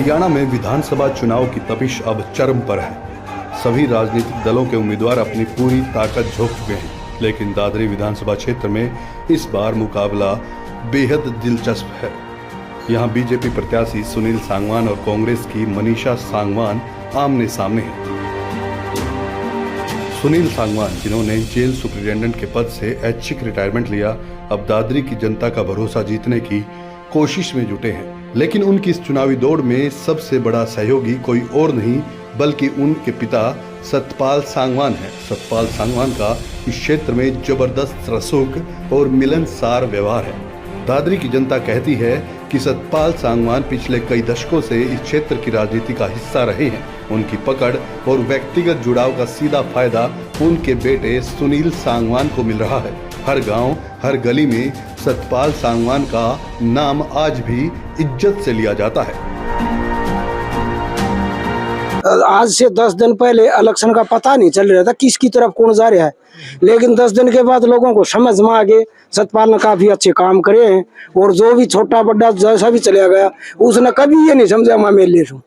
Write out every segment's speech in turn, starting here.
हरियाणा में विधानसभा चुनाव की तपिश अब चरम पर है। सभी राजनीतिक दलों के उम्मीदवार अपनी पूरी ताकत झोंक चुके हैं, लेकिन दादरी विधानसभा क्षेत्र में इस बार मुकाबला बेहद दिलचस्प है। यहाँ बीजेपी प्रत्याशी सुनील सांगवान और कांग्रेस की मनीषा सांगवान आमने सामने हैं। सुनील सांगवान, जिन्होंने जेल सुपरिटेंडेंट के पद से ऐच्छिक रिटायरमेंट लिया, अब दादरी की जनता का भरोसा जीतने की कोशिश में जुटे हैं। लेकिन उनकी इस चुनावी दौड़ में सबसे बड़ा सहयोगी कोई और नहीं बल्कि उनके पिता सतपाल सांगवान है। सतपाल सांगवान का इस क्षेत्र में जबरदस्त रसूख और मिलनसार व्यवहार है। दादरी की जनता कहती है कि सतपाल सांगवान पिछले कई दशकों से इस क्षेत्र की राजनीति का हिस्सा रहे हैं। उनकी पकड़ और व्यक्तिगत जुड़ाव का सीधा फायदा उनके बेटे सुनील सांगवान को मिल रहा है। हर गांव, हर गली में सतपाल सांगवान का नाम आज भी इज्जत से लिया जाता है। आज से 10 दिन पहले इलेक्शन का पता नहीं चल रहा था किसकी तरफ कौन जा रहा है, लेकिन 10 दिन के बाद लोगों को समझ में आ गए सतपाल ने काफी अच्छे काम करे हैं। और जो भी छोटा बड़ा जैसा भी चला गया, उसने कभी ये नहीं समझा मैं मेले हूँ,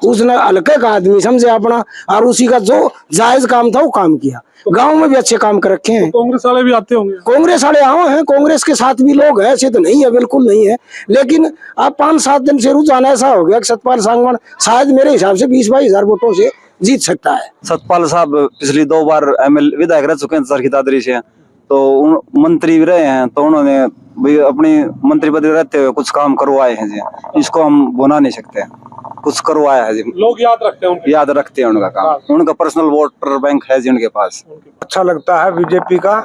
उसने हल्के का आदमी समझे अपना, और उसी का जो जायज काम था वो काम किया। गांव में भी अच्छे काम कर रखे हैं। कांग्रेस वाले भी आते होंगे? कांग्रेस वाले आओ हैं, कांग्रेस के साथ भी लोग हैं, ऐसे तो नहीं है, बिल्कुल नहीं है। लेकिन अब 5-7 दिन से रुझान ऐसा हो गया कि सतपाल सांगवान शायद मेरे हिसाब से 20-22 हजार वोटों से जीत सकता है। सतपाल साहब पिछली 2 बार एमएलए विधायक रह चुके हैं सर की दादरी से, तो मंत्री भी रहे हैं, तो उन्होंने भी अपनी मंत्री पद रहते हुए कुछ काम करवाए हैं जी। इसको हम भुला नहीं सकते, कुछ करवाया है जी। लोग याद रखते हैं याद रखते हैं उनका काम। उनका पर्सनल वोटर बैंक है जी उनके पास। अच्छा लगता है बीजेपी का,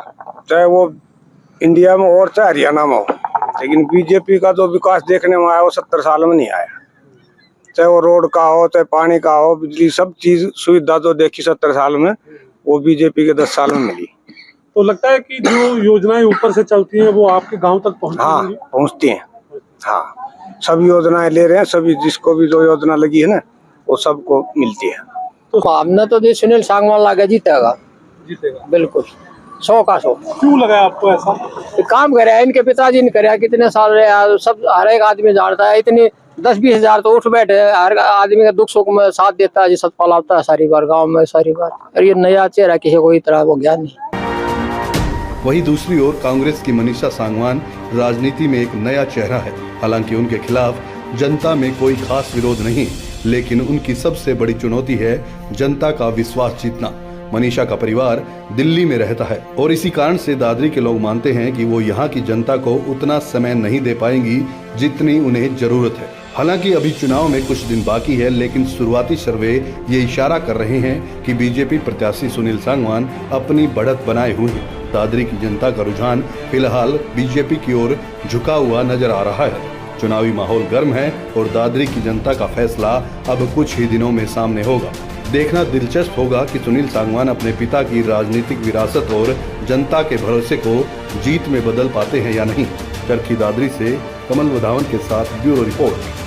चाहे वो इंडिया में और चाहे हरियाणा में हो, लेकिन बीजेपी का जो विकास देखने में आया वो 70 साल में नहीं आया। चाहे वो रोड का हो, चाहे पानी का हो, बिजली, सब चीज सुविधा जो देखी 70 साल में वो बीजेपी के 10 साल में मिली। तो लगता है कि जो योजनाएं ऊपर से चलती हैं वो आपके गांव तक पहुंचती हैं? हाँ, पहुँचती हैं। हाँ, सभी योजनाएं ले रहे हैं, सभी जिसको भी जो योजना लगी है ना वो सबको मिलती है। तो हमने तो जी सुनील सांगवान लगा जीतेगा बिल्कुल 100 का 100। क्यों लगा आपको ऐसा? काम करे इनके पिताजी ने करे, कितने साल रहे, सब हर एक आदमी जानता है। इतनी 10-20 हजार तो उठ बैठे, हर आदमी का दुख सुख में साथ देता है जी। सतपाल आता है सारी बार गाँव में, सारी बार। और ये नया चेहरा किसी को तरह वो ज्ञान नहीं। वहीं दूसरी ओर कांग्रेस की मनीषा सांगवान राजनीति में एक नया चेहरा है। हालांकि उनके खिलाफ जनता में कोई खास विरोध नहीं, लेकिन उनकी सबसे बड़ी चुनौती है जनता का विश्वास जीतना। मनीषा का परिवार दिल्ली में रहता है और इसी कारण से दादरी के लोग मानते हैं कि वो यहाँ की जनता को उतना समय नहीं दे पाएंगी जितनी उन्हें जरूरत है। हालांकि अभी चुनाव में कुछ दिन बाकी है, लेकिन शुरुआती सर्वे ये इशारा कर रहे हैं कि बीजेपी प्रत्याशी सुनील सांगवान अपनी बढ़त बनाए हुए हैं। दादरी की जनता का रुझान फिलहाल बीजेपी की ओर झुका हुआ नजर आ रहा है। चुनावी माहौल गर्म है और दादरी की जनता का फैसला अब कुछ ही दिनों में सामने होगा। देखना दिलचस्प होगा कि सुनील सांगवान अपने पिता की राजनीतिक विरासत और जनता के भरोसे को जीत में बदल पाते हैं या नहीं। चरखी दादरी से कमल वधावन के साथ ब्यूरो रिपोर्ट।